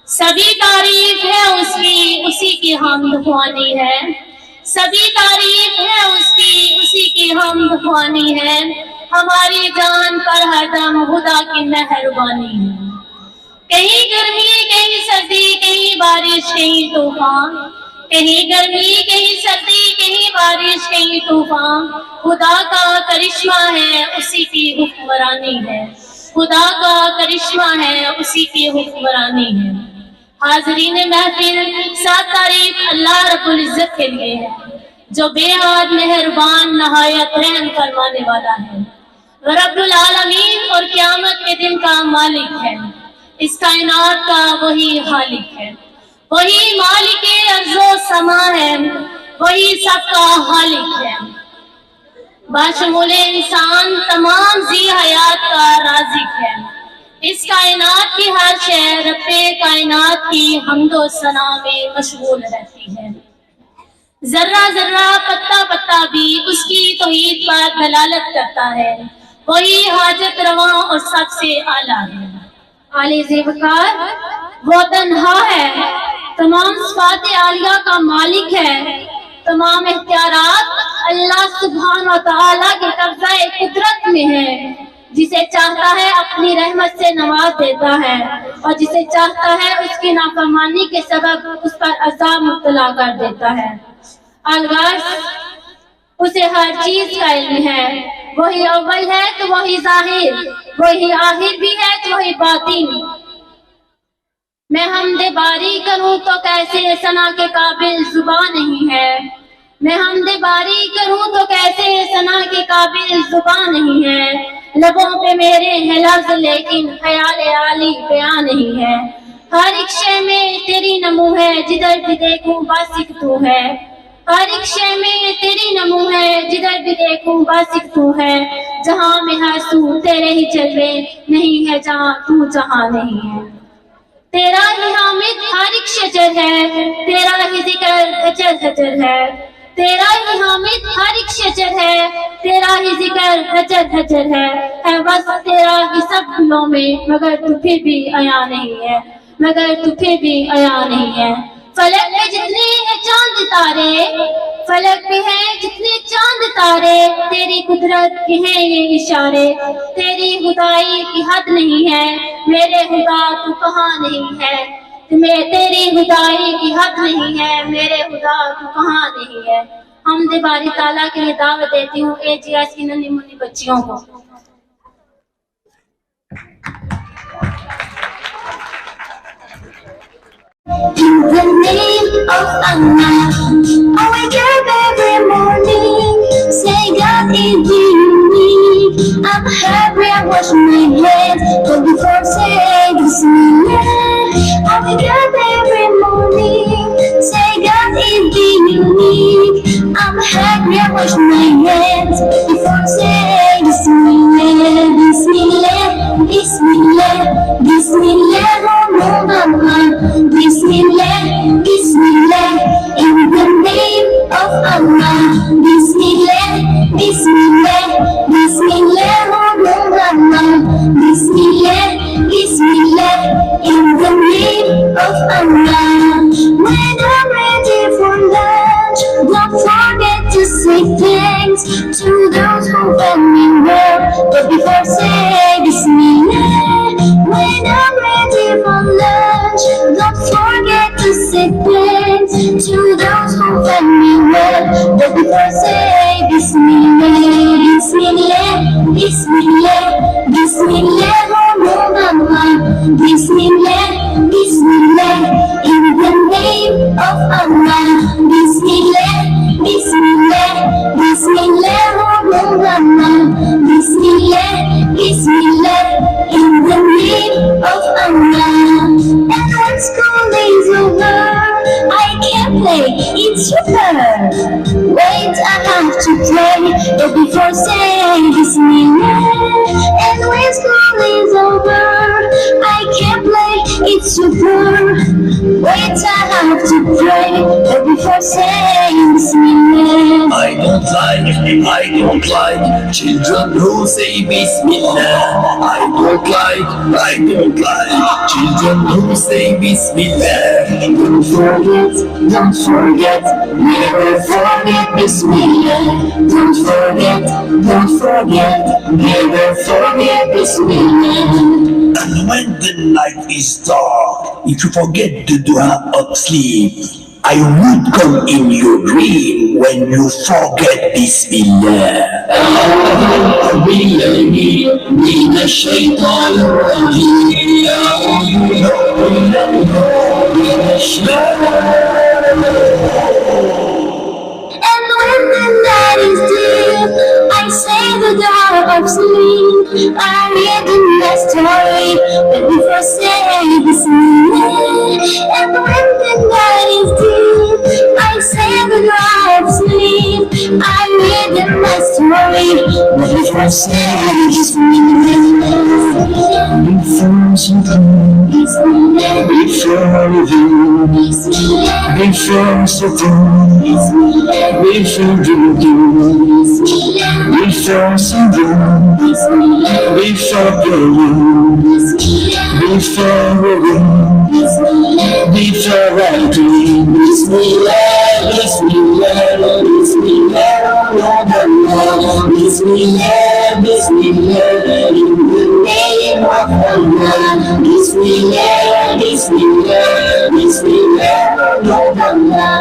سبھی تعریف ہے اس کی، اسی کی حمد خوانی ہے، سبھی تعریف ہے اس کی، اسی کی حمد خوانی ہے، ہماری جان پر ہر دم خدا کی مہربانی ہے۔ کہیں گرمی کہیں سردی، کہیں بارش کہیں طوفان، کہیں گرمی کہیں سردی، کہیں بارش کہیں طوفان، خدا کا کرشمہ ہے اسی کی حکمرانی ہے، خدا کا کرشمہ ہے اسی کی حکمرانی ہے۔ حاضرین محفل، سات تعریف اللہ رب العزت کے لیے ہے جو بے حد مہربان، نہایت رحم فرمانے والا ہے، رب العالمین اور قیامت کے دن کا مالک ہے، اس کائنات کا وہی خالق ہے، وہی مالک ارض و سما ہے، وہی سب کا خالق ہے، باشمول انسان تمام ذی حیات کا رازق ہے، اس کائنات کی ہر شے رب کائنات کی حمد و ثنا میں مشغول رہتی ہے، ذرہ ذرہ پتا پتا بھی اس کی توحید پر دلالت کرتا ہے، وہی حاجت رواں اور سب سے اعلیٰ ہے، عالی ذوقار، وہ تنہا ہے، تمام صفات عالیہ کا مالک ہے، تمام اختیارات اللہ سبحانہ و تعالیٰ کے قبضہ قدرت میں ہے، جسے چاہتا ہے اپنی رحمت سے نواز دیتا ہے اور جسے چاہتا ہے اس کی نافرمانی کے سبب اس پر عذاب مبتلا کر دیتا ہے۔ الغرض اسے ہر چیز کا علم ہے، وہی اول ہے تو وہی ظاہر، وہی آخر بھی ہے تو وہی باطن۔ میں حمد باری کروں تو کیسے ثنا کے قابل زبان نہیں ہے، میں حمد باری کروں تو کیسے ثنا کے قابل زبان نہیں ہے، لبوں پہ میرے ہیں لفظ لیکن خیال عالی بیان نہیں ہے، ہر ایک شے میں تیری نمو ہے، جدھر بھی دیکھوں بس ایک تو ہے، ہر ایک شے میں تیری نمو ہے، جدھر بھی دیکھوں بس ایک تو ہے، جہاں میں ہر سو تیرے ہی جلوے، نہیں ہے جہاں تو جہاں نہیں ہے، تیرا ہی حامد ہر ایک شجر ہے، تیرا ہی ذکر حجر حجر ہے، تیرا ہی حامد ہر ایک شجر ہے، تیرا ہی ذکر حجر حجر ہے بس تیرا ہی سب گلوں میں، مگر تو پھر بھی عیاں نہیں ہے، مگر تو پھر بھی عیاں نہیں ہے۔ فلک میں جتنے ہیں چاند تارے، فلک میں ہیں جتنے چاند تارے، تیری قدرت کے ہیں یہ اشارے، تیری خدائی کی حد نہیں ہے، میرے خدا تو کہاں نہیں ہے، تیری خدائی کی حد نہیں ہے، میرے خدا تو کہاں نہیں ہے۔ حمد باری تعالیٰ کے لیے دعوت دیتی ہوں AGS کی ننھی منھی بچیوں کو۔ In the name of Allah, I wake up every morning, say God is unique. I'm happy I wash my hands, but before say Bismillah. I wake up every morning, say God is unique. I'm happy I wash my hands, but before say Bismillah. Bismillah, Bismillah, Bismillah, Bismillah, Bismillah, in the name of Allah. Bismillah, Bismillah, Bismillah, Allah. Bismillah, Bismillah, in the name of Allah. When I'm ready for lunch, don't forget to say thanks to those who help me well, but before say Bismillah. When I'm ready for lunch, don't forget to say thanks to those who fed me well, but before say Bismillah. Bismillah, Bismillah, Bismillah, Allah. Bismillah, Bismillah, in the name of Allah. Bismillah, Bismillah, Bismillah, Allah. Bismillah, Bismillah, in the name of Allah. And when school is over, I can play, it's super. Wait, I have to play, but before say Bismillah. And when school is over, I can play, it's super. Wait, I have to pray before saying Bismillah. I don't like children who say Bismillah. I don't like children who say Bismillah. Don't forget, never forget Bismillah. Don't forget, never forget Bismillah. And when the night is dark, if you forget the dua of sleep, I would come in your dream when you forget Bismillah. أعوذ بالله من الشيطان الرجيم. أعوذ بالله من الشيطان الرجيم. And when the night is deep, I say the dua of sleep. I read in my story, but before saying Bismillah. And when the night is deep, I say the dua of sleep. I read in my story, but before saying Bismillah. Before Satan, Bismillah. Before you, Bismillah. Before Satan, Bismillah. Before Juju, Bismillah. Before Satan, Bismillah. Before you, Bismillah. Before Ruben, Bismillah. Before Randy, Bismillah. Bismillah, Bismillah, Bismillah, Bismillah, in the name of Allah. Bismillah, Bismillah, Bismillah, Allah.